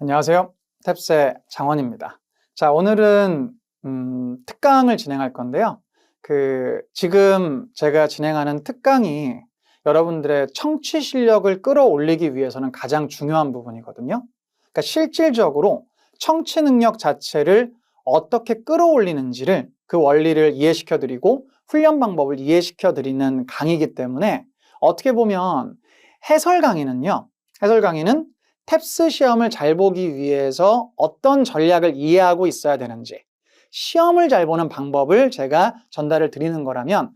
안녕하세요. 탭스의 장원입니다. 자, 오늘은 특강을 진행할 건데요. 지금 제가 진행하는 특강이 여러분들의 청취 실력을 끌어올리기 위해서는 가장 중요한 부분이거든요. 그러니까 실질적으로 청취 능력 자체를 어떻게 끌어올리는지를 그 원리를 이해시켜 드리고 훈련 방법을 이해시켜 드리는 강의이기 때문에 어떻게 보면 해설 강의는 탭스 시험을 잘 보기 위해서 어떤 전략을 이해하고 있어야 되는지, 시험을 잘 보는 방법을 제가 전달을 드리는 거라면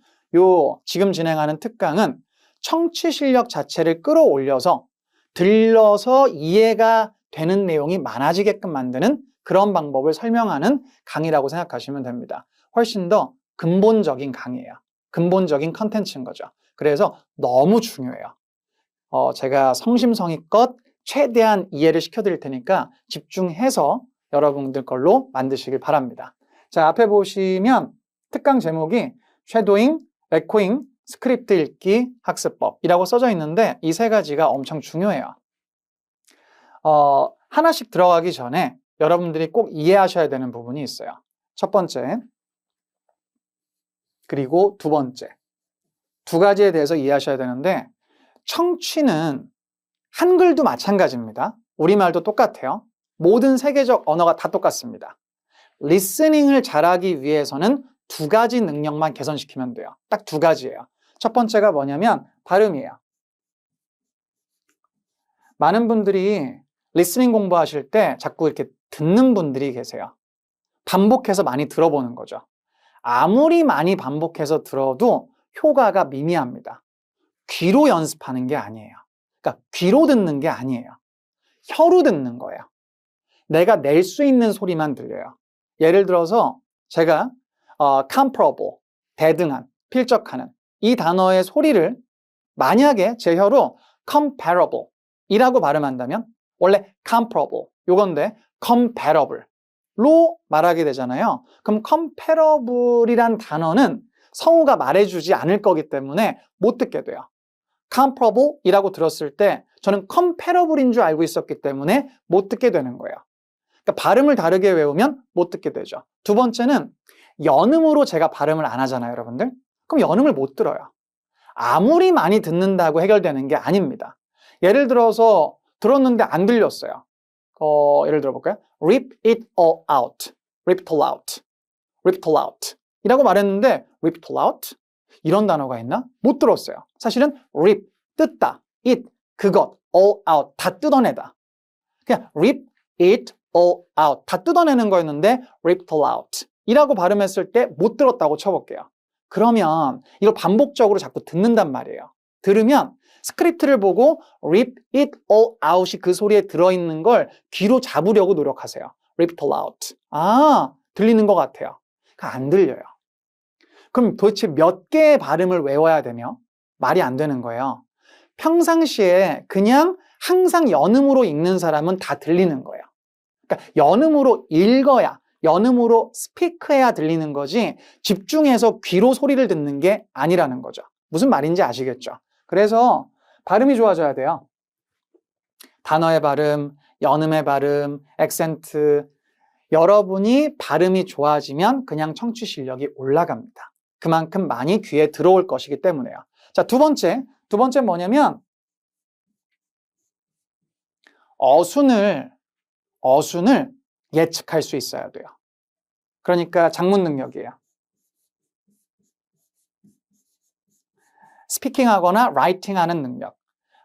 지금 진행하는 특강은 청취 실력 자체를 끌어올려서 들려서 이해가 되는 내용이 많아지게끔 만드는 그런 방법을 설명하는 강의라고 생각하시면 됩니다. 훨씬 더 근본적인 강의예요. 근본적인 컨텐츠인 거죠. 그래서 너무 중요해요. 제가 성심성의껏 최대한 이해를 시켜드릴 테니까 집중해서 여러분들 걸로 만드시길 바랍니다. 자, 앞에 보시면 특강 제목이 쉐도잉, 에코잉, 스크립트 읽기 학습법이라고 써져 있는데 이 세 가지가 엄청 중요해요. 하나씩 들어가기 전에 여러분들이 꼭 이해하셔야 되는 부분이 있어요. 첫 번째, 그리고 두 번째. 두 가지에 대해서 이해하셔야 되는데 청취는 한글도 마찬가지입니다. 우리말도 똑같아요. 모든 세계적 언어가 다 똑같습니다. 리스닝을 잘하기 위해서는 두 가지 능력만 개선시키면 돼요. 딱 두 가지예요. 첫 번째가 뭐냐면 발음이에요. 많은 분들이 리스닝 공부하실 때 자꾸 이렇게 듣는 분들이 계세요. 반복해서 많이 들어보는 거죠. 아무리 많이 반복해서 들어도 효과가 미미합니다. 귀로 연습하는 게 아니에요. 그러니까 귀로 듣는 게 아니에요. 혀로 듣는 거예요. 내가 낼 수 있는 소리만 들려요. 예를 들어서 제가 comparable, 대등한, 필적하는 이 단어의 소리를 만약에 제 혀로 comparable 이라고 발음한다면 원래 comparable 요건데 comparable로 말하게 되잖아요. 그럼 comparable이란 단어는 성우가 말해주지 않을 거기 때문에 못 듣게 돼요. comparable 이라고 들었을 때 저는 comparable인 줄 알고 있었기 때문에 못 듣게 되는 거예요. 그러니까 발음을 다르게 외우면 못 듣게 되죠. 두 번째는 연음으로 제가 발음을 안 하잖아요, 여러분들. 그럼 연음을 못 들어요. 아무리 많이 듣는다고 해결되는 게 아닙니다. 예를 들어서 들었는데 안 들렸어요. 예를 들어볼까요? Rip it all out. Rip it all out. Rip it all out. 이라고 말했는데 rip it all out? 이런 단어가 있나? 못 들었어요. 사실은 rip, 뜯다, it, 그것, all out, 다 뜯어내다. 그냥 rip it all out, 다 뜯어내는 거였는데 rip it all out 이라고 발음했을 때 못 들었다고 쳐볼게요. 그러면 이걸 반복적으로 자꾸 듣는단 말이에요. 들으면 스크립트를 보고 rip it all out이 그 소리에 들어있는 걸 귀로 잡으려고 노력하세요. rip it all out. 아, 들리는 것 같아요. 안 들려요. 그럼 도대체 몇 개의 발음을 외워야 되며 말이 안 되는 거예요. 평상시에 그냥 항상 연음으로 읽는 사람은 다 들리는 거예요. 그러니까 연음으로 읽어야, 연음으로 스피크해야 들리는 거지 집중해서 귀로 소리를 듣는 게 아니라는 거죠. 무슨 말인지 아시겠죠? 그래서 발음이 좋아져야 돼요. 단어의 발음, 연음의 발음, 액센트. 여러분이 발음이 좋아지면 그냥 청취 실력이 올라갑니다. 그만큼 많이 귀에 들어올 것이기 때문에요. 자, 두 번째 뭐냐면 어순을 예측할 수 있어야 돼요. 그러니까 작문 능력이에요. 스피킹하거나 라이팅하는 능력.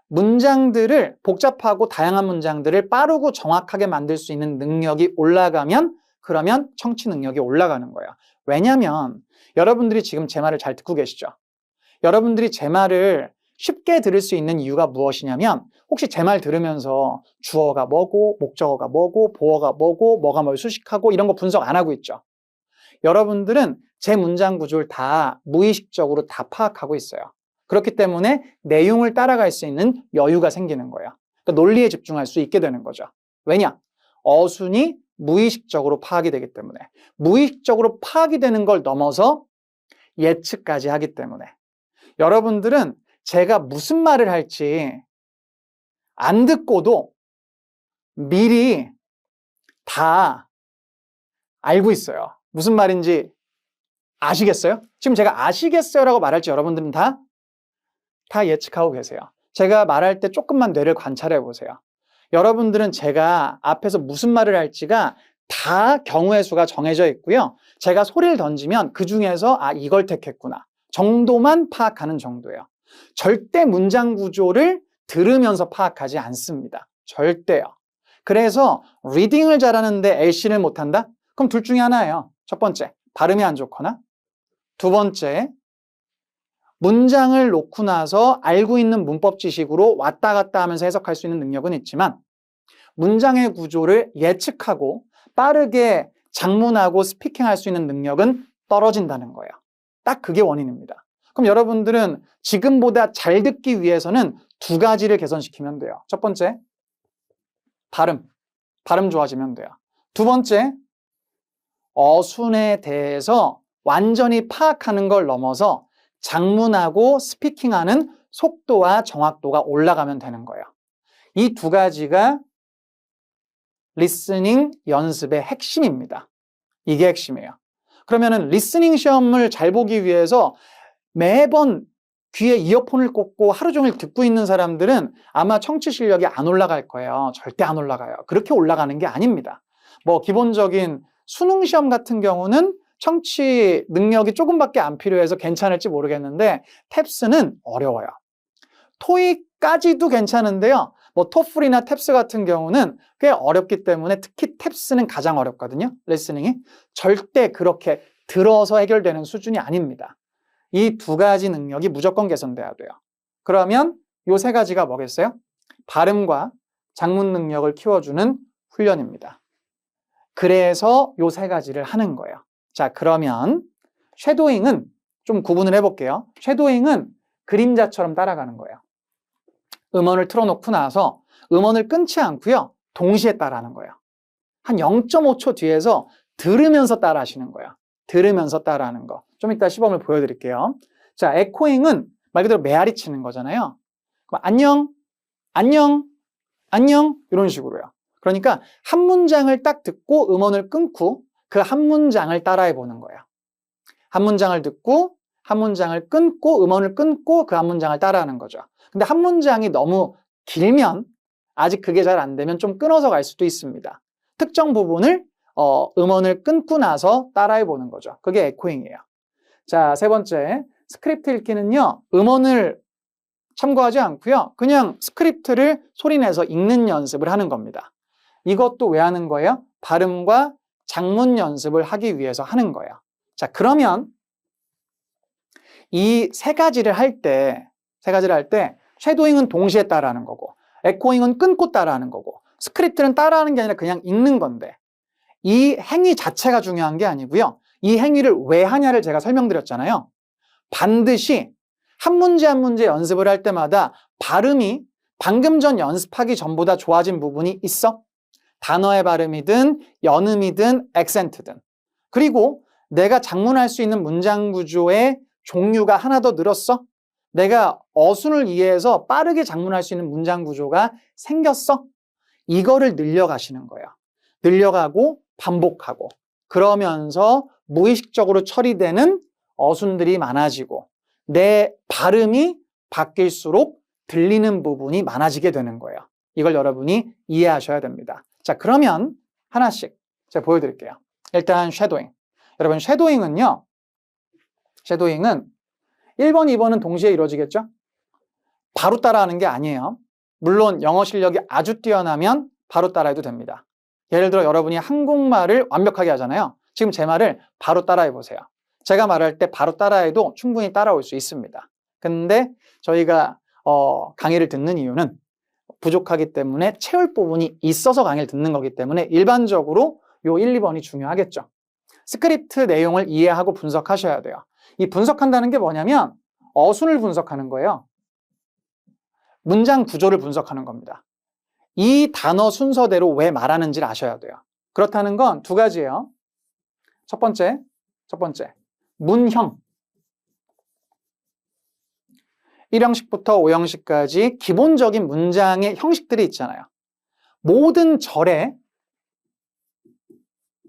문장들을 복잡하고 다양한 문장들을 빠르고 정확하게 만들 수 있는 능력이 올라가면 그러면 청취 능력이 올라가는 거예요. 왜냐하면 여러분들이 지금 제 말을 잘 듣고 계시죠? 여러분들이 제 말을 쉽게 들을 수 있는 이유가 무엇이냐면 혹시 제 말 들으면서 주어가 뭐고 목적어가 뭐고 보어가 뭐고 뭐가 뭘 수식하고 이런 거 분석 안 하고 있죠? 여러분들은 제 문장 구조를 다 무의식적으로 다 파악하고 있어요. 그렇기 때문에 내용을 따라갈 수 있는 여유가 생기는 거예요. 그러니까 논리에 집중할 수 있게 되는 거죠. 왜냐? 어순이 무의식적으로 파악이 되기 때문에. 무의식적으로 파악이 되는 걸 넘어서 예측까지 하기 때문에. 여러분들은 제가 무슨 말을 할지 안 듣고도 미리 다 알고 있어요. 무슨 말인지 아시겠어요? 지금 제가 아시겠어요라고 말할지 여러분들은 다 예측하고 계세요. 제가 말할 때 조금만 뇌를 관찰해 보세요. 여러분들은 제가 앞에서 무슨 말을 할지가 다 경우의 수가 정해져 있고요. 제가 소리를 던지면 그 중에서 이걸 택했구나 정도만 파악하는 정도예요. 절대 문장 구조를 들으면서 파악하지 않습니다. 절대요. 그래서 리딩을 잘하는데 LC를 못한다? 그럼 둘 중에 하나예요. 첫 번째, 발음이 안 좋거나 두 번째, 문장을 놓고 나서 알고 있는 문법 지식으로 왔다 갔다 하면서 해석할 수 있는 능력은 있지만 문장의 구조를 예측하고 빠르게 작문하고 스피킹할 수 있는 능력은 떨어진다는 거예요. 딱 그게 원인입니다. 그럼 여러분들은 지금보다 잘 듣기 위해서는 두 가지를 개선시키면 돼요. 첫 번째, 발음 좋아지면 돼요. 두 번째, 어순에 대해서 완전히 파악하는 걸 넘어서 작문하고 스피킹하는 속도와 정확도가 올라가면 되는 거예요. 이 두 가지가 리스닝 연습의 핵심입니다. 이게 핵심이에요. 그러면은 리스닝 시험을 잘 보기 위해서 매번 귀에 이어폰을 꽂고 하루 종일 듣고 있는 사람들은 아마 청취 실력이 안 올라갈 거예요. 절대 안 올라가요. 그렇게 올라가는 게 아닙니다. 뭐 기본적인 수능 시험 같은 경우는 청취 능력이 조금밖에 안 필요해서 괜찮을지 모르겠는데 탭스는 어려워요. 토익까지도 괜찮은데요. 뭐 토플이나 탭스 같은 경우는 꽤 어렵기 때문에 특히 탭스는 가장 어렵거든요. 리스닝이. 절대 그렇게 들어서 해결되는 수준이 아닙니다. 이 두 가지 능력이 무조건 개선돼야 돼요. 그러면 이 세 가지가 뭐겠어요? 발음과 작문 능력을 키워주는 훈련입니다. 그래서 이 세 가지를 하는 거예요. 자, 그러면 쉐도잉은 좀 구분을 해볼게요. 쉐도잉은 그림자처럼 따라가는 거예요. 음원을 틀어놓고 나서 음원을 끊지 않고요. 동시에 따라하는 거예요. 한 0.5초 뒤에서 들으면서 따라하시는 거예요. 들으면서 따라하는 거. 좀 이따 시범을 보여드릴게요. 자, 에코잉은 말 그대로 메아리 치는 거잖아요. 그럼 안녕, 안녕, 안녕 이런 식으로요. 그러니까 한 문장을 딱 듣고 음원을 끊고 그 한 문장을 따라해 보는 거예요. 한 문장을 듣고 한 문장을 끊고 음원을 끊고 그 한 문장을 따라하는 거죠. 근데 한 문장이 너무 길면 아직 그게 잘 안 되면 좀 끊어서 갈 수도 있습니다. 특정 부분을 음원을 끊고 나서 따라해 보는 거죠. 그게 에코잉이에요. 자, 세 번째, 스크립트 읽기는요. 음원을 참고하지 않고요. 그냥 스크립트를 소리내서 읽는 연습을 하는 겁니다. 이것도 왜 하는 거예요? 발음과 작문 연습을 하기 위해서 하는 거예요. 자, 그러면 이 세 가지를 할 때 쉐도잉은 동시에 따라하는 거고 에코잉은 끊고 따라하는 거고 스크립트는 따라하는 게 아니라 그냥 읽는 건데 이 행위 자체가 중요한 게 아니고요. 이 행위를 왜 하냐를 제가 설명드렸잖아요. 반드시 한 문제 한 문제 연습을 할 때마다 발음이 방금 전 연습하기 전보다 좋아진 부분이 있어? 단어의 발음이든 연음이든 액센트든. 그리고 내가 작문할 수 있는 문장 구조의 종류가 하나 더 늘었어? 내가 어순을 이해해서 빠르게 작문할 수 있는 문장 구조가 생겼어? 이거를 늘려가시는 거예요. 늘려가고 반복하고 그러면서 무의식적으로 처리되는 어순들이 많아지고 내 발음이 바뀔수록 들리는 부분이 많아지게 되는 거예요. 이걸 여러분이 이해하셔야 됩니다. 자, 그러면 하나씩 제가 보여드릴게요. 일단 쉐도잉. 여러분 쉐도잉은 1번, 2번은 동시에 이루어지겠죠? 바로 따라하는 게 아니에요. 물론 영어 실력이 아주 뛰어나면 바로 따라해도 됩니다. 예를 들어 여러분이 한국말을 완벽하게 하잖아요. 지금 제 말을 바로 따라해 보세요. 제가 말할 때 바로 따라해도 충분히 따라올 수 있습니다. 근데 저희가 강의를 듣는 이유는 부족하기 때문에 채울 부분이 있어서 강의를 듣는 거기 때문에 일반적으로 요 1, 2번이 중요하겠죠. 스크립트 내용을 이해하고 분석하셔야 돼요. 이 분석한다는 게 뭐냐면 어순을 분석하는 거예요. 문장 구조를 분석하는 겁니다. 이 단어 순서대로 왜 말하는지를 아셔야 돼요. 그렇다는 건 두 가지예요. 첫 번째, 문형. 1형식부터 5형식까지 기본적인 문장의 형식들이 있잖아요. 모든 절의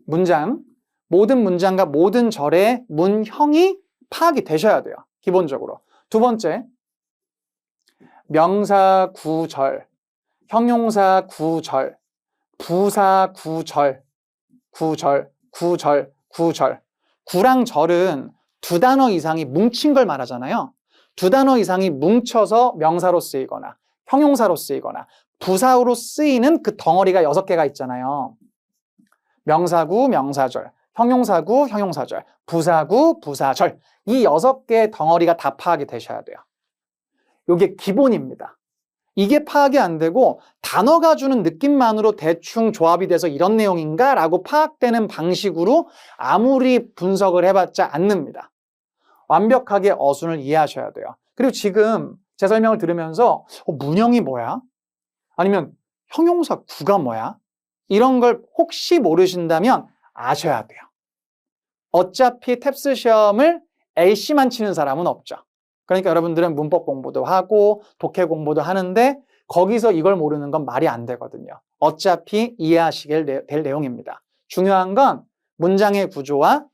문장, 모든 문장과 모든 절의 문형이 파악이 되셔야 돼요. 기본적으로. 두 번째, 명사 구절, 형용사 구절, 부사 구절, 구절. 구랑 절은 두 단어 이상이 뭉친 걸 말하잖아요. 두 단어 이상이 뭉쳐서 명사로 쓰이거나 형용사로 쓰이거나 부사로 쓰이는 그 덩어리가 6개가 있잖아요. 명사구, 명사절, 형용사구, 형용사절, 부사구, 부사절. 이 6개의 덩어리가 다 파악이 되셔야 돼요. 이게 기본입니다. 이게 파악이 안 되고 단어가 주는 느낌만으로 대충 조합이 돼서 이런 내용인가? 라고 파악되는 방식으로 아무리 분석을 해봤자 안 납니다. 완벽하게 어순을 이해하셔야 돼요. 그리고 지금 제 설명을 들으면서 문형이 뭐야? 아니면 형용사 구가 뭐야? 이런 걸 혹시 모르신다면 아셔야 돼요. 어차피 탭스 시험을 LC만 치는 사람은 없죠. 그러니까 여러분들은 문법 공부도 하고 독해 공부도 하는데 거기서 이걸 모르는 건 말이 안 되거든요. 어차피 이해하시게 될 내용입니다. 중요한 건 문장의 구조와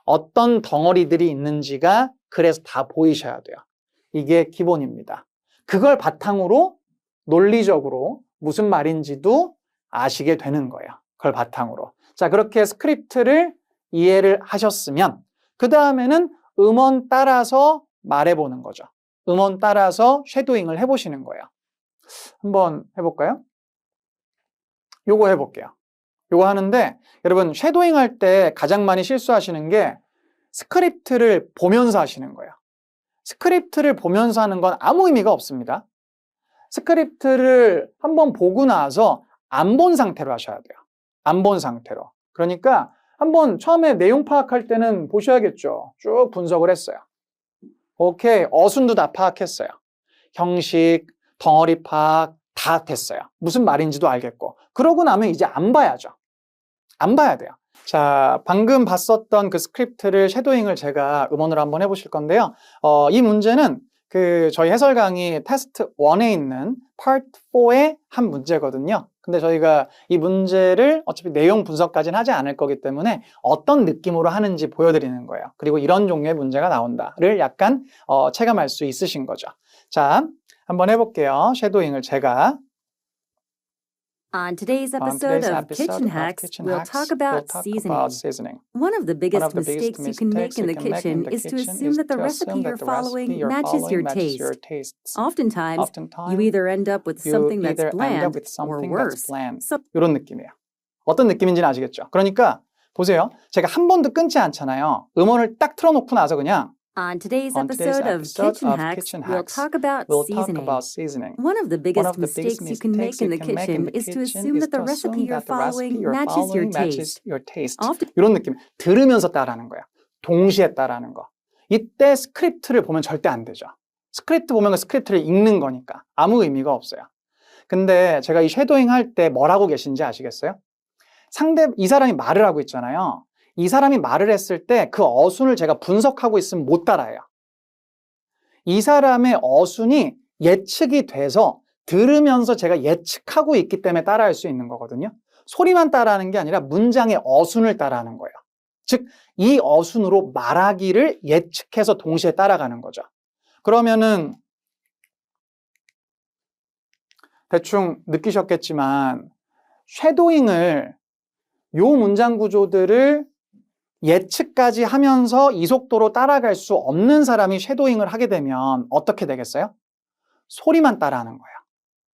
어떤 덩어리들이 있는지가 그래서 다 보이셔야 돼요. 이게 기본입니다. 그걸 바탕으로 논리적으로 무슨 말인지도 아시게 되는 거예요. 그걸 바탕으로. 자, 그렇게 스크립트를 이해를 하셨으면 그 다음에는 음원 따라서 말해보는 거죠. 음원 따라서 쉐도잉을 해보시는 거예요. 한번 해볼까요? 요거 해볼게요. 요거 하는데 여러분 쉐도잉 할 때 가장 많이 실수하시는 게 스크립트를 보면서 하시는 거예요. 스크립트를 보면서 하는 건 아무 의미가 없습니다. 스크립트를 한번 보고 나서 안 본 상태로 하셔야 돼요. 안 본 상태로. 그러니까 한번 처음에 내용 파악할 때는 보셔야겠죠. 쭉 분석을 했어요. 오케이, 어순도 다 파악했어요. 형식, 덩어리 파악 다 됐어요. 무슨 말인지도 알겠고. 그러고 나면 이제 안 봐야죠. 안 봐야 돼요. 자, 방금 봤었던 그 스크립트를 쉐도잉을 제가 음원으로 한번 해보실 건데요. 이 문제는 저희 해설 강의 테스트 1에 있는 파트 4의 한 문제거든요. 근데 저희가 이 문제를 어차피 내용 분석까지는 하지 않을 거기 때문에 어떤 느낌으로 하는지 보여드리는 거예요. 그리고 이런 종류의 문제가 나온다를 약간 체감할 수 있으신 거죠. 자, 한번 해볼게요. 쉐도잉을 제가. On today's episode of Kitchen Hacks, we'll talk about seasoning. One of the biggest mistakes you can make in the kitchen is to assume that the recipe you're following matches your taste. Oftentimes, you either end up with something that's bland or worse. 이런 느낌이에요. 어떤 느낌인지는 아시겠죠? 그러니까 보세요. 제가 한 번도 끊지 않잖아요. 음원을 딱 틀어놓고 나서 그냥 On today's episode of Kitchen Hacks, we'll talk about seasoning. One of the biggest mistakes you can make in the kitchen is to assume that the recipe you're following matches your taste. 이런 느낌. 들으면서 따라하는 거야. 동시에 따라하는 거. 이때 스크립트를 보면 절대 안 되죠. 스크립트 보면 그 스크립트를 읽는 거니까 아무 의미가 없어요. 근데 제가 이 쉐도잉 할 때 뭘 하고 계신지 아시겠어요? 이 사람이 말을 하고 있잖아요. 이 사람이 말을 했을 때 그 어순을 제가 분석하고 있으면 못 따라해요. 이 사람의 어순이 예측이 돼서 들으면서 제가 예측하고 있기 때문에 따라할 수 있는 거거든요. 소리만 따라하는 게 아니라 문장의 어순을 따라하는 거예요. 즉, 이 어순으로 말하기를 예측해서 동시에 따라가는 거죠. 그러면은 대충 느끼셨겠지만 쉐도잉을 요 문장 구조들을 예측까지 하면서 이 속도로 따라갈 수 없는 사람이 쉐도잉을 하게 되면 어떻게 되겠어요? 소리만 따라하는 거예요.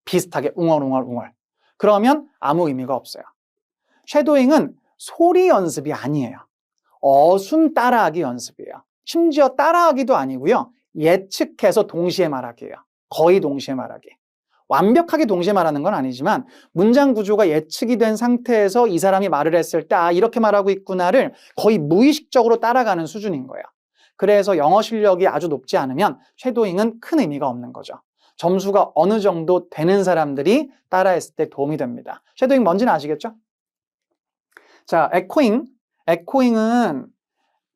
비슷하게 웅얼웅얼. 그러면 아무 의미가 없어요. 쉐도잉은 소리 연습이 아니에요. 어순 따라하기 연습이에요. 심지어 따라하기도 아니고요. 예측해서 동시에 말하기예요. 거의 동시에 말하기. 완벽하게 동시에 말하는 건 아니지만 문장 구조가 예측이 된 상태에서 이 사람이 말을 했을 때 이렇게 말하고 있구나를 거의 무의식적으로 따라가는 수준인 거예요. 그래서 영어 실력이 아주 높지 않으면 쉐도잉은 큰 의미가 없는 거죠. 점수가 어느 정도 되는 사람들이 따라했을 때 도움이 됩니다. 쉐도잉 뭔지는 아시겠죠? 자, 에코잉은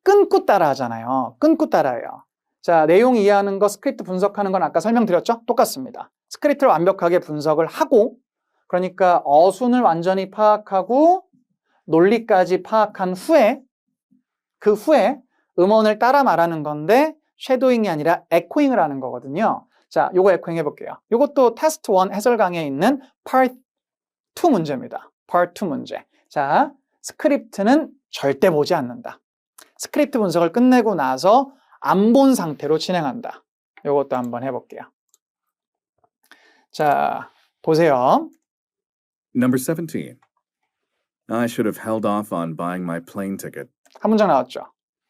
끊고 따라하잖아요. 끊고 따라해요. 자, 내용 이해하는 거, 스크립트 분석하는 건 아까 설명드렸죠? 똑같습니다. 스크립트를 완벽하게 분석을 하고 그러니까 어순을 완전히 파악하고 논리까지 파악한 후에 그 후에 음원을 따라 말하는 건데 쉐도잉이 아니라 에코잉을 하는 거거든요. 자, 요거 에코잉 해볼게요. 요것도 테스트 1 해설 강의에 있는 Part 2 문제입니다. Part 2 문제. 자, 스크립트는 절대 보지 않는다. 스크립트 분석을 끝내고 나서 안 본 상태로 진행한다. 요것도 한번 해볼게요. 자, 보세요. Number 17. I should have held off on buying my plane ticket. 한 문장 나왔죠?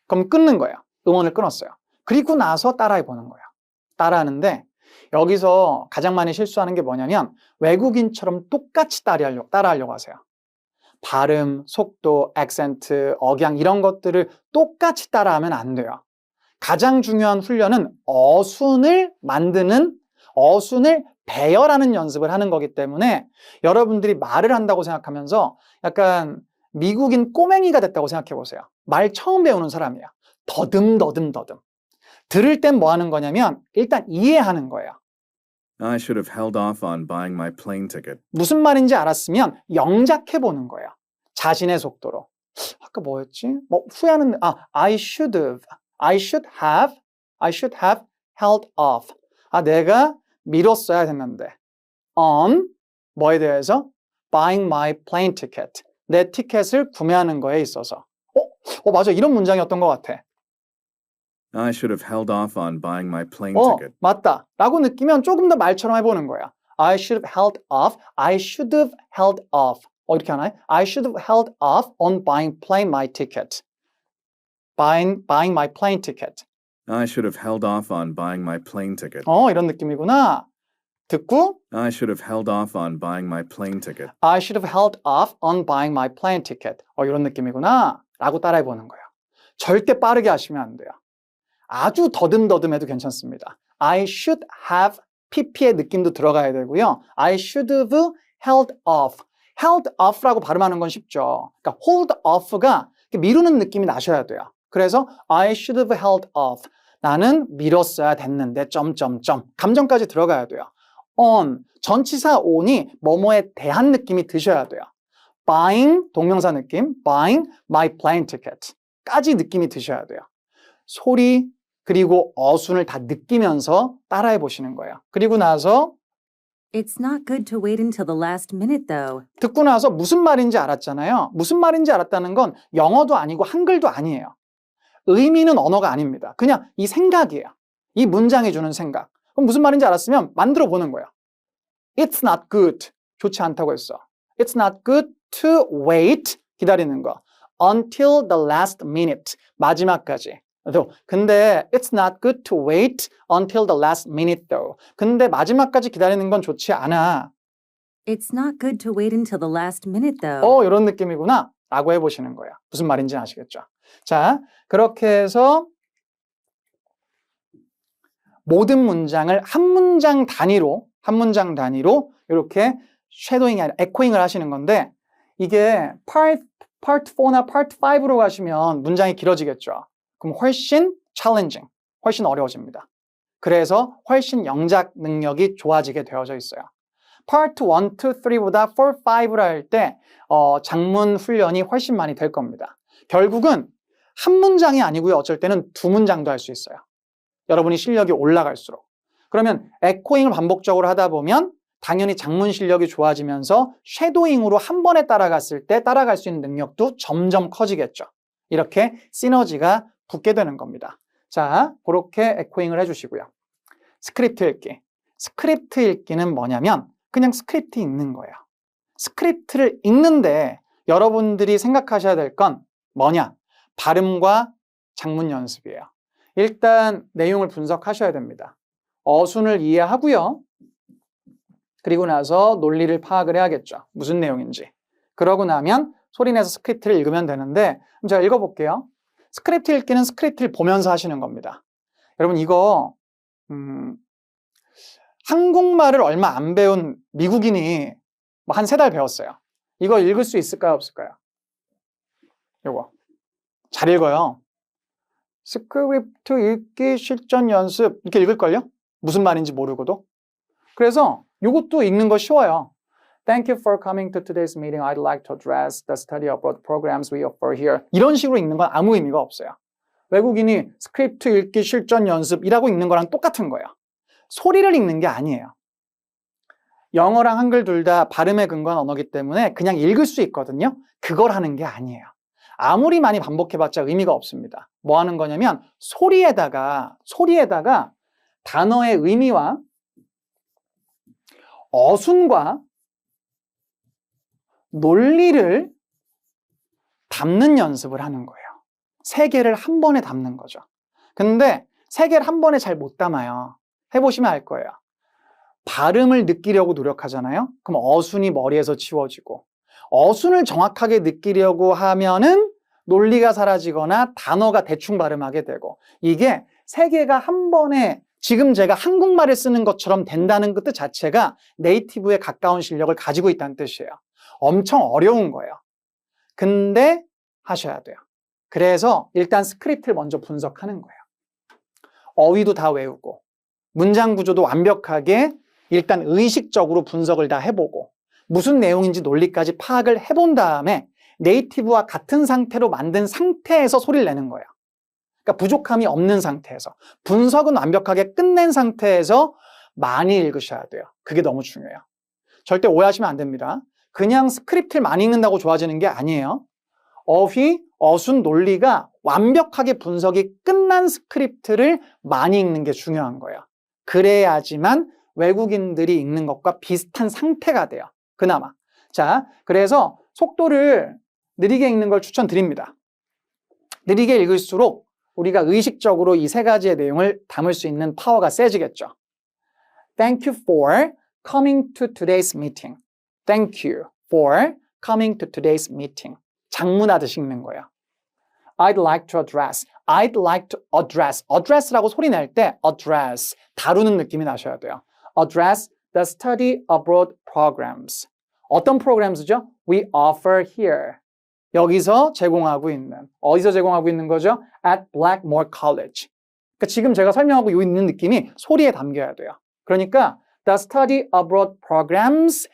그럼 끊는 거예요. 음원을 끊었어요. 그리고 나서 따라해 보는 거예요. 따라하는데 여기서 가장 많이 실수하는 게 뭐냐면 외국인처럼 똑같이 따라하려고 하세요. 발음, 속도, 액센트, 억양 이런 것들을 똑같이 따라하면 안 돼요. 가장 중요한 훈련은 어순을 만드는, 어순을 배열하는 연습을 하는 거기 때문에 여러분들이 말을 한다고 생각하면서 약간 미국인 꼬맹이가 됐다고 생각해 보세요. 말 처음 배우는 사람이에요. 더듬. 들을 땐 뭐 하는 거냐면 일단 이해하는 거예요. I should have held off on buying my plane ticket. 무슨 말인지 알았으면 영작해 보는 거예요. 자신의 속도로. 아까 뭐였지? 후회하는 I should have held off. 내가 미뤘어야 됐는데. on 뭐에 대해서? buying my plane ticket. 내 티켓을 구매하는 거에 있어서. 맞아. 이런 문장이었던 것 같아. I should have held off on buying my plane ticket. 맞다. 라고 느끼면 조금 더 말처럼 해보는 거야. I should have held off. I should have held off. 이렇게 하나요? I should have held off on buying my ticket. Buying my plane ticket. I should have held off on buying my plane ticket. 이런 느낌이구나. 듣고 I should have held off on buying my plane ticket. I should have held off on buying my plane ticket. 이런 느낌이구나. 라고 따라해보는 거예요. 절대 빠르게 하시면 안 돼요. 아주 더듬해도 괜찮습니다. I should have pp의 느낌도 들어가야 되고요. I should have held off. held off라고 발음하는 건 쉽죠. 그러니까 hold off가 미루는 느낌이 나셔야 돼요. 그래서 I should have held off. 나는 미뤘어야 됐는데 점점점. 감정까지 들어가야 돼요. on, 전치사 on이 뭐뭐에 대한 느낌이 드셔야 돼요. buying, 동명사 느낌. buying my plane ticket. 까지 느낌이 드셔야 돼요. 소리 그리고 어순을 다 느끼면서 따라해 보시는 거예요. 그리고 나서 It's not good to wait until the last minute, though. 듣고 나서 무슨 말인지 알았잖아요. 무슨 말인지 알았다는 건 영어도 아니고 한글도 아니에요. 의미는 언어가 아닙니다. 그냥 이 생각이에요. 이 문장이 주는 생각. 그럼 무슨 말인지 알았으면 만들어 보는 거예요. It's not good. 좋지 않다고 했어. It's not good to wait. 기다리는 거. Until the last minute. 마지막까지. 근데 it's not good to wait until the last minute though. 근데 마지막까지 기다리는 건 좋지 않아. It's not good to wait until the last minute, though. 이런 느낌이구나 라고 해보시는 거예요. 무슨 말인지 아시겠죠? 자, 그렇게 해서 모든 문장을 한 문장 단위로 이렇게 쉐도잉이 아니라 에코잉을 하시는 건데 이게 Part 4나 Part 5로 가시면 문장이 길어지겠죠. 그럼 훨씬 challenging, 훨씬 어려워집니다. 그래서 훨씬 영작 능력이 좋아지게 되어져 있어요. Part 1, 2, 3보다 4, 5를 할 때 장문 훈련이 훨씬 많이 될 겁니다. 결국은 한 문장이 아니고요. 어쩔 때는 두 문장도 할 수 있어요. 여러분이 실력이 올라갈수록. 그러면 에코잉을 반복적으로 하다 보면 당연히 장문 실력이 좋아지면서 쉐도잉으로 한 번에 따라갔을 때 따라갈 수 있는 능력도 점점 커지겠죠. 이렇게 시너지가 붙게 되는 겁니다. 자, 그렇게 에코잉을 해주시고요. 스크립트 읽기. 스크립트 읽기는 뭐냐면 그냥 스크립트 읽는 거예요. 스크립트를 읽는데 여러분들이 생각하셔야 될 건 뭐냐? 발음과 장문 연습이에요. 일단 내용을 분석하셔야 됩니다. 어순을 이해하고요. 그리고 나서 논리를 파악을 해야겠죠. 무슨 내용인지. 그러고 나면 소리내서 스크립트를 읽으면 되는데 제가 읽어볼게요. 스크립트 읽기는 스크립트를 보면서 하시는 겁니다. 여러분 이거 한국말을 얼마 안 배운 미국인이 한 3달 배웠어요. 이거 읽을 수 있을까요? 없을까요? 요거. 잘 읽어요. 스크립트 읽기 실전 연습 이렇게 읽을걸요? 무슨 말인지 모르고도. 그래서 요것도 읽는 거 쉬워요. Thank you for coming to today's meeting. I'd like to address the study abroad programs we offer here. 이런 식으로 읽는 건 아무 의미가 없어요. 외국인이 스크립트 읽기 실전 연습이라고 읽는 거랑 똑같은 거예요. 소리를 읽는 게 아니에요. 영어랑 한글 둘 다 발음에 근거한 언어기 때문에 그냥 읽을 수 있거든요. 그걸 하는 게 아니에요. 아무리 많이 반복해봤자 의미가 없습니다. 뭐 하는 거냐면 소리에다가 단어의 의미와 어순과 논리를 담는 연습을 하는 거예요. 세 개를 한 번에 담는 거죠. 근데 세 개를 한 번에 잘 못 담아요. 해보시면 알 거예요. 발음을 느끼려고 노력하잖아요. 그럼 어순이 머리에서 지워지고 어순을 정확하게 느끼려고 하면은 논리가 사라지거나 단어가 대충 발음하게 되고 이게 세 개가 한 번에 지금 제가 한국말을 쓰는 것처럼 된다는 그 뜻 자체가 네이티브에 가까운 실력을 가지고 있다는 뜻이에요. 엄청 어려운 거예요. 근데 하셔야 돼요. 그래서 일단 스크립트를 먼저 분석하는 거예요. 어휘도 다 외우고 문장 구조도 완벽하게 일단 의식적으로 분석을 다 해보고 무슨 내용인지 논리까지 파악을 해본 다음에 네이티브와 같은 상태로 만든 상태에서 소리를 내는 거예요. 그러니까 부족함이 없는 상태에서 분석은 완벽하게 끝낸 상태에서 많이 읽으셔야 돼요. 그게 너무 중요해요. 절대 오해하시면 안 됩니다. 그냥 스크립트를 많이 읽는다고 좋아지는 게 아니에요. 어휘, 어순, 논리가 완벽하게 분석이 끝난 스크립트를 많이 읽는 게 중요한 거예요. 그래야지만 외국인들이 읽는 것과 비슷한 상태가 돼요. 그나마. 자, 그래서 속도를 느리게 읽는 걸 추천드립니다. 느리게 읽을수록 우리가 의식적으로 이 세 가지의 내용을 담을 수 있는 파워가 세지겠죠. Thank you for coming to today's meeting. Thank you for coming to today's meeting. 장문하듯이 읽는 거예요. I'd like to address. I'd like to address. address라고 소리 낼 때 address. 다루는 느낌이 나셔야 돼요. Address the study abroad programs. 어떤 프로그램스죠? We offer here. 여기서 제공하고 있는. 어디서 제공하고 있는 거죠? At Blackmore College. 그러니까 지금 제가 설명하고 있는 느낌이 소리에 담겨야 돼요. 그러니까 the study abroad programs,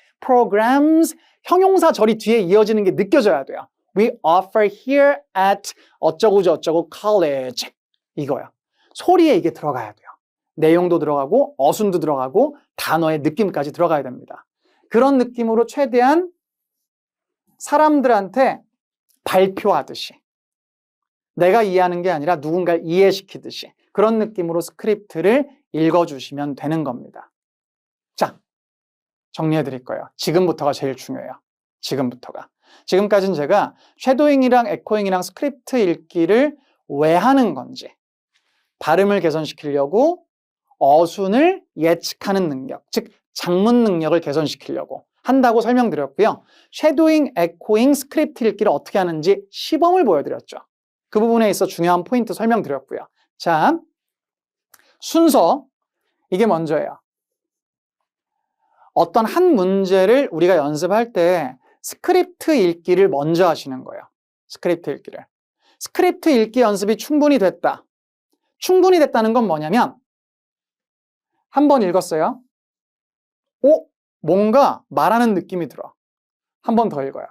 형용사 절이 뒤에 이어지는 게 느껴져야 돼요. We offer here at 어쩌고 college. 이거야. 소리에 이게 들어가야 돼요. 내용도 들어가고 어순도 들어가고 단어의 느낌까지 들어가야 됩니다. 그런 느낌으로 최대한 사람들한테 발표하듯이 내가 이해하는 게 아니라 누군가를 이해시키듯이 그런 느낌으로 스크립트를 읽어주시면 되는 겁니다. 자, 정리해 드릴 거예요. 지금부터가 제일 중요해요. 지금부터가. 지금까지는 제가 쉐도잉이랑 에코잉이랑 스크립트 읽기를 왜 하는 건지 발음을 개선시키려고 어순을 예측하는 능력, 즉 장문 능력을 개선시키려고 한다고 설명드렸고요. 쉐도잉, 에코잉, 스크립트 읽기를 어떻게 하는지 시범을 보여드렸죠. 그 부분에 있어 중요한 포인트 설명드렸고요. 자, 순서 이게 먼저예요. 어떤 한 문제를 우리가 연습할 때 스크립트 읽기를 먼저 하시는 거예요. 스크립트 읽기를. 스크립트 읽기 연습이 충분히 됐다. 충분히 됐다는 건 뭐냐면 한 번 읽었어요. 뭔가 말하는 느낌이 들어. 한 번 더 읽어요.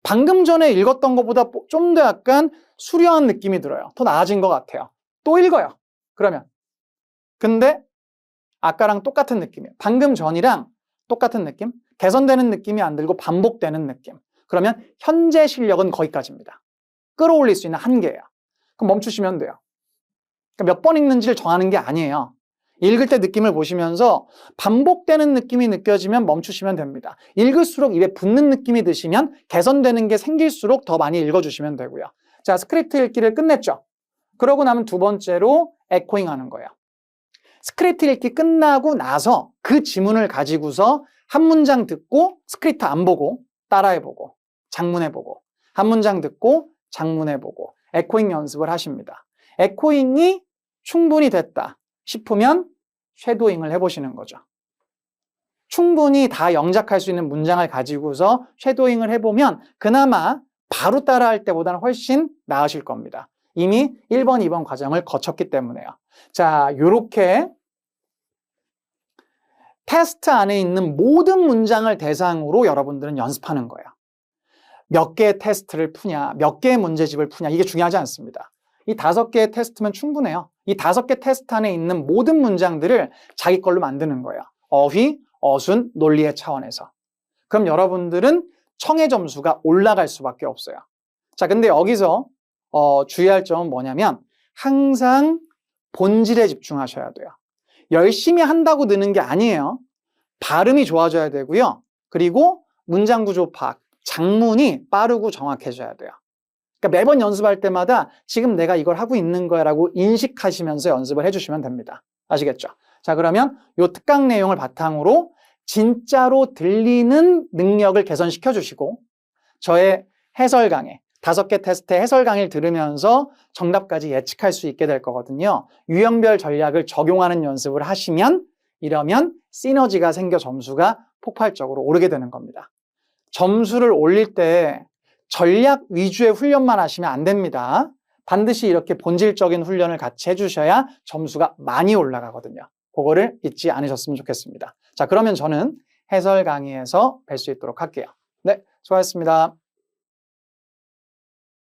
방금 전에 읽었던 것보다 좀 더 약간 수려한 느낌이 들어요. 더 나아진 것 같아요. 또 읽어요. 그러면. 근데 아까랑 똑같은 느낌이에요. 방금 전이랑 똑같은 느낌? 개선되는 느낌이 안 들고 반복되는 느낌. 그러면 현재 실력은 거기까지입니다. 끌어올릴 수 있는 한계예요. 그럼 멈추시면 돼요. 그러니까 몇 번 읽는지를 정하는 게 아니에요. 읽을 때 느낌을 보시면서 반복되는 느낌이 느껴지면 멈추시면 됩니다. 읽을수록 입에 붙는 느낌이 드시면 개선되는 게 생길수록 더 많이 읽어주시면 되고요. 자, 스크립트 읽기를 끝냈죠. 그러고 나면 두 번째로 에코잉 하는 거예요. 스크립트 읽기 끝나고 나서 그 지문을 가지고서 한 문장 듣고 스크립트 안 보고 따라해보고 장문해보고 한 문장 듣고 장문해보고 에코잉 연습을 하십니다. 에코잉이 충분히 됐다 싶으면 쉐도잉을 해보시는 거죠. 충분히 다 영작할 수 있는 문장을 가지고서 쉐도잉을 해보면 그나마 바로 따라할 때보다는 훨씬 나으실 겁니다. 이미 1번, 2번 과정을 거쳤기 때문에요. 자, 요렇게 테스트 안에 있는 모든 문장을 대상으로 여러분들은 연습하는 거예요. 몇 개의 테스트를 푸냐, 몇 개의 문제집을 푸냐, 이게 중요하지 않습니다. 이 5개의 테스트면 충분해요. 이 5개 테스트 안에 있는 모든 문장들을 자기 걸로 만드는 거예요. 어휘, 어순, 논리의 차원에서. 그럼 여러분들은 청의 점수가 올라갈 수밖에 없어요. 자, 근데 여기서 주의할 점은 뭐냐면 항상 본질에 집중하셔야 돼요. 열심히 한다고 느는 게 아니에요. 발음이 좋아져야 되고요. 그리고 문장 구조 파악, 장문이 빠르고 정확해져야 돼요. 그러니까 매번 연습할 때마다 지금 내가 이걸 하고 있는 거야 라고 인식하시면서 연습을 해주시면 됩니다. 아시겠죠? 자, 그러면 이 특강 내용을 바탕으로 진짜로 들리는 능력을 개선시켜 주시고 저의 해설 강의, 5개 테스트의 해설 강의를 들으면서 정답까지 예측할 수 있게 될 거거든요. 유형별 전략을 적용하는 연습을 하시면 이러면 시너지가 생겨 점수가 폭발적으로 오르게 되는 겁니다. 점수를 올릴 때 전략 위주의 훈련만 하시면 안 됩니다. 반드시 이렇게 본질적인 훈련을 같이 해주셔야 점수가 많이 올라가거든요. 그거를 잊지 않으셨으면 좋겠습니다. 자, 그러면 저는 해설 강의에서 뵐 수 있도록 할게요. 네, 수고하셨습니다.